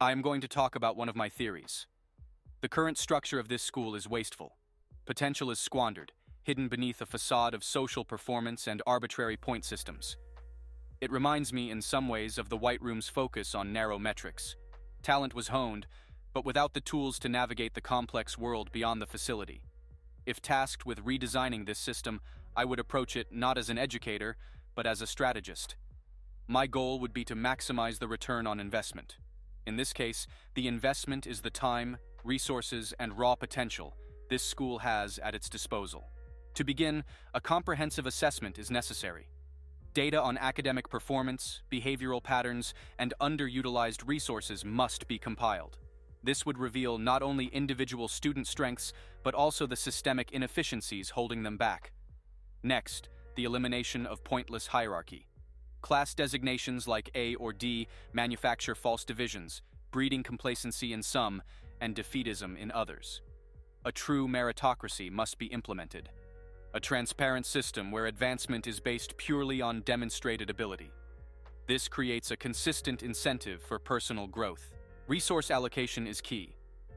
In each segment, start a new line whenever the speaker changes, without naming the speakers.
I am going to talk about one of my theories. The current structure of this school is wasteful. Potential is squandered, hidden beneath a facade of social performance and arbitrary point systems. It reminds me in some ways of the White Room's focus on narrow metrics. Talent was honed, but without the tools to navigate the complex world beyond the facility. If tasked with redesigning this system, I would approach it not as an educator, but as a strategist. My goal would be to maximize the return on investment. In this case, the investment is the time, resources, and raw potential this school has at its disposal. To begin, a comprehensive assessment is necessary. Data on academic performance, behavioral patterns, and underutilized resources must be compiled. This would reveal not only individual student strengths, but also the systemic inefficiencies holding them back. Next, the elimination of pointless hierarchy. Class designations like A or D manufacture false divisions, breeding complacency in some and defeatism in others. A true meritocracy must be implemented. A transparent system where advancement is based purely on demonstrated ability. This creates a consistent incentive for personal growth. Resource allocation is key.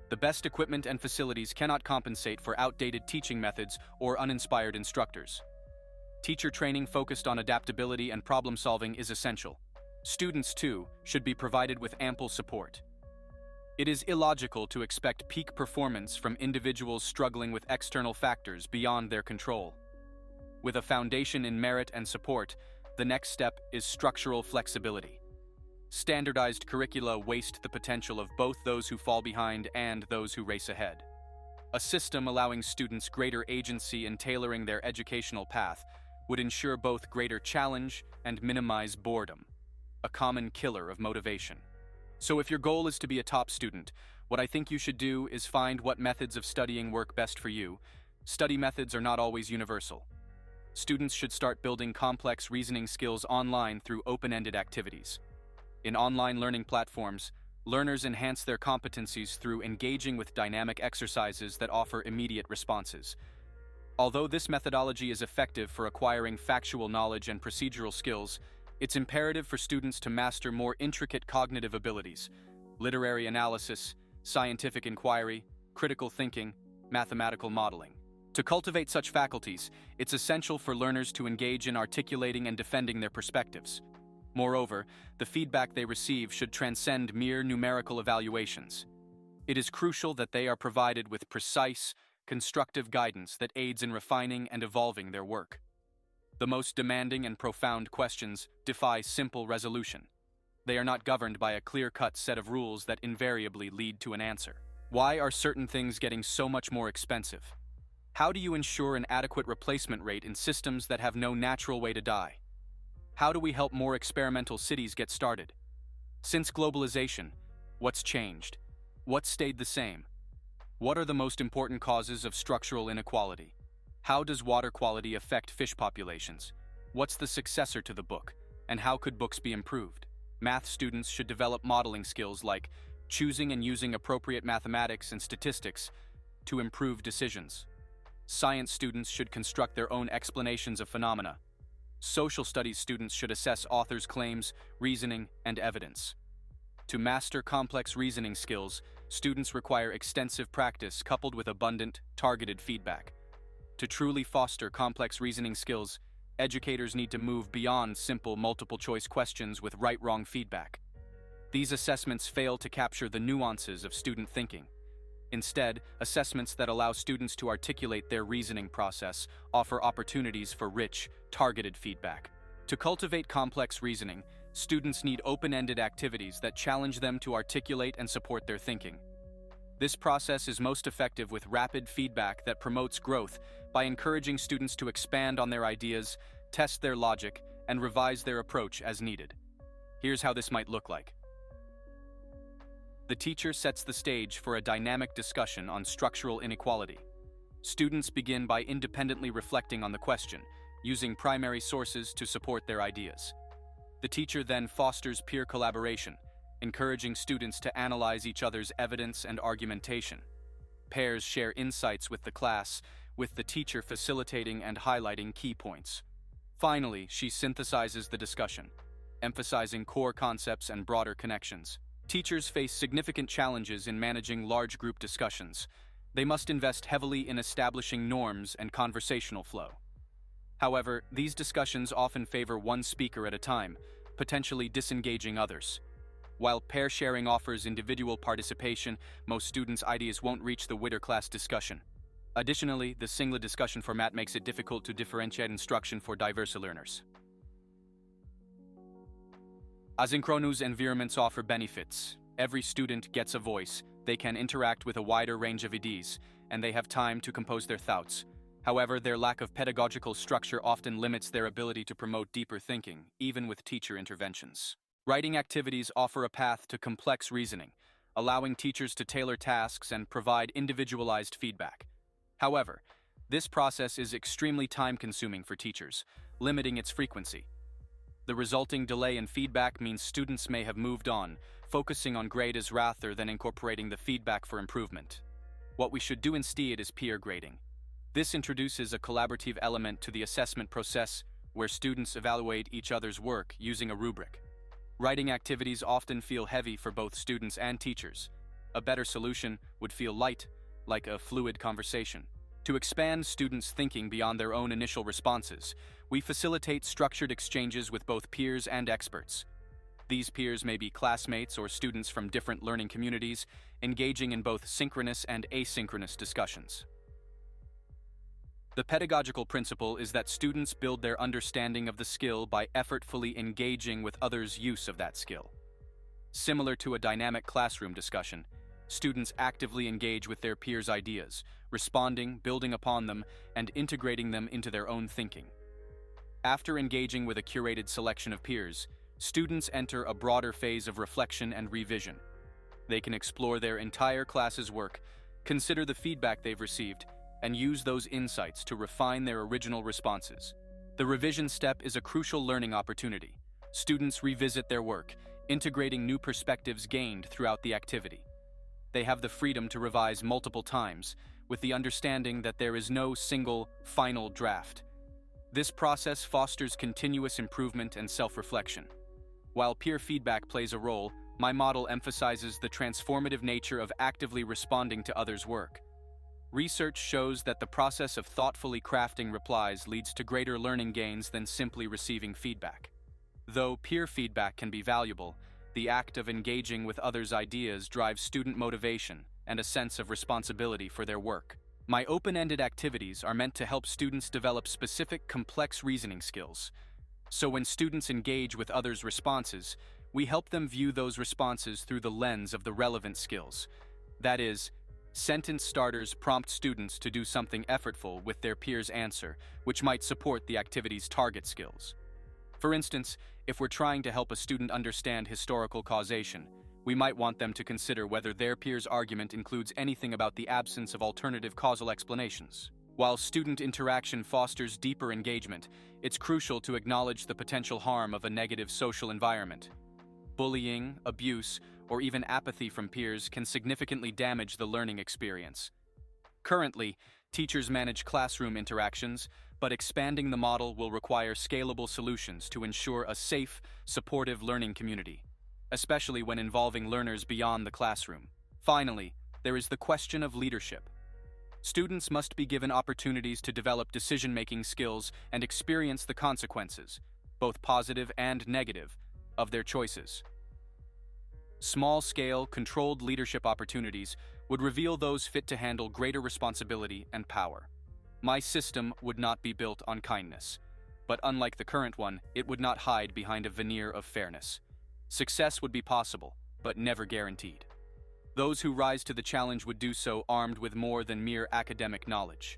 The best equipment and facilities cannot compensate for outdated teaching methods or uninspired instructors. Teacher training focused on adaptability and problem-solving is essential. Students, too, should be provided with ample support. It is illogical to expect peak performance from individuals struggling with external factors beyond their control. With a foundation in merit and support, the next step is structural flexibility. Standardized curricula waste the potential of both those who fall behind and those who race ahead. A system allowing students greater agency in tailoring their educational path would ensure both greater challenge and minimize boredom, a common killer of motivation. So if your goal is to be a top student, what I think you should do is find what methods of studying work best for you. Study methods are not always universal. Students should start building complex reasoning skills online through open-ended activities. In online learning platforms, learners enhance their competencies through engaging with dynamic exercises that offer immediate responses. Although this methodology is effective for acquiring factual knowledge and procedural skills, it's imperative for students to master more intricate cognitive abilities: literary analysis, scientific inquiry, critical thinking, mathematical modeling. To cultivate such faculties, it's essential for learners to engage in articulating and defending their perspectives. Moreover, the feedback they receive should transcend mere numerical evaluations. It is crucial that they are provided with precise, constructive guidance that aids in refining and evolving their work. The most demanding and profound questions defy simple resolution. They are not governed by a clear-cut set of rules that invariably lead to an answer. Why are certain things getting so much more expensive? How do you ensure an adequate replacement rate in systems that have no natural way to die? How do we help more experimental cities get started? Since globalization, what's changed? What stayed the same? What are the most important causes of structural inequality? How does water quality affect fish populations? What's the successor to the book? And how could books be improved? Math students should develop modeling skills like choosing and using appropriate mathematics and statistics to improve decisions. Science students should construct their own explanations of phenomena. Social studies students should assess authors' claims, reasoning, and evidence. To master complex reasoning skills, students require extensive practice coupled with abundant, targeted feedback. To truly foster complex reasoning skills, educators need to move beyond simple multiple-choice questions with right-wrong feedback. These assessments fail to capture the nuances of student thinking. Instead, assessments that allow students to articulate their reasoning process offer opportunities for rich, targeted feedback. To cultivate complex reasoning, students need open-ended activities that challenge them to articulate and support their thinking. This process is most effective with rapid feedback that promotes growth by encouraging students to expand on their ideas, test their logic, and revise their approach as needed. Here's how this might look like. The teacher sets the stage for a dynamic discussion on structural inequality. Students begin by independently reflecting on the question, using primary sources to support their ideas. The teacher then fosters peer collaboration, encouraging students to analyze each other's evidence and argumentation. Pairs share insights with the class, with the teacher facilitating and highlighting key points. Finally, she synthesizes the discussion, emphasizing core concepts and broader connections. Teachers face significant challenges in managing large group discussions. They must invest heavily in establishing norms and conversational flow. However, these discussions often favor one speaker at a time, potentially disengaging others. While pair sharing offers individual participation, most students' ideas won't reach the wider class discussion. Additionally, the single discussion format makes it difficult to differentiate instruction for diverse learners. Asynchronous environments offer benefits. Every student gets a voice, they can interact with a wider range of ideas, and they have time to compose their thoughts. However, their lack of pedagogical structure often limits their ability to promote deeper thinking, even with teacher interventions. Writing activities offer a path to complex reasoning, allowing teachers to tailor tasks and provide individualized feedback. However, this process is extremely time-consuming for teachers, limiting its frequency. The resulting delay in feedback means students may have moved on, focusing on grades rather than incorporating the feedback for improvement. What we should do instead is peer grading. This introduces a collaborative element to the assessment process where students evaluate each other's work using a rubric. Writing activities often feel heavy for both students and teachers. A better solution would feel light, like a fluid conversation. To expand students' thinking beyond their own initial responses, we facilitate structured exchanges with both peers and experts. These peers may be classmates or students from different learning communities, engaging in both synchronous and asynchronous discussions. The pedagogical principle is that students build their understanding of the skill by effortfully engaging with others' use of that skill. Similar to a dynamic classroom discussion, students actively engage with their peers' ideas, responding, building upon them, and integrating them into their own thinking. After engaging with a curated selection of peers, students enter a broader phase of reflection and revision. They can explore their entire class's work, consider the feedback they've received, and use those insights to refine their original responses. The revision step is a crucial learning opportunity. Students revisit their work, integrating new perspectives gained throughout the activity. They have the freedom to revise multiple times, with the understanding that there is no single, final draft. This process fosters continuous improvement and self-reflection. While peer feedback plays a role, my model emphasizes the transformative nature of actively responding to others' work. Research shows that the process of thoughtfully crafting replies leads to greater learning gains than simply receiving feedback. Though peer feedback can be valuable, the act of engaging with others' ideas drives student motivation and a sense of responsibility for their work. My open-ended activities are meant to help students develop specific, complex reasoning skills. So when students engage with others' responses, we help them view those responses through the lens of the relevant skills. That is, sentence starters prompt students to do something effortful with their peer's answer, which might support the activity's target skills. For instance, if we're trying to help a student understand historical causation, we might want them to consider whether their peer's argument includes anything about the absence of alternative causal explanations. While student interaction fosters deeper engagement, it's crucial to acknowledge the potential harm of a negative social environment. Bullying, abuse, or even apathy from peers can significantly damage the learning experience. Currently, teachers manage classroom interactions, but expanding the model will require scalable solutions to ensure a safe, supportive learning community, especially when involving learners beyond the classroom. Finally, there is the question of leadership. Students must be given opportunities to develop decision-making skills and experience the consequences, both positive and negative, of their choices. Small-scale, controlled leadership opportunities would reveal those fit to handle greater responsibility and power. My system would not be built on kindness, but unlike the current one, it would not hide behind a veneer of fairness. Success would be possible, but never guaranteed. Those who rise to the challenge would do so armed with more than mere academic knowledge.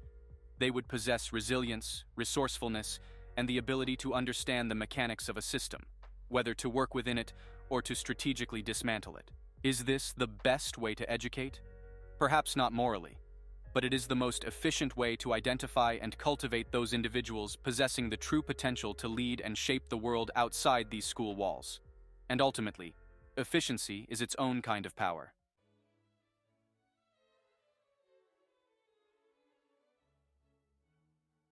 They would possess resilience, resourcefulness, and the ability to understand the mechanics of a system, whether to work within it or to strategically dismantle it. Is this the best way to educate? Perhaps not morally, but it is the most efficient way to identify and cultivate those individuals possessing the true potential to lead and shape the world outside these school walls. And ultimately, efficiency is its own kind of power.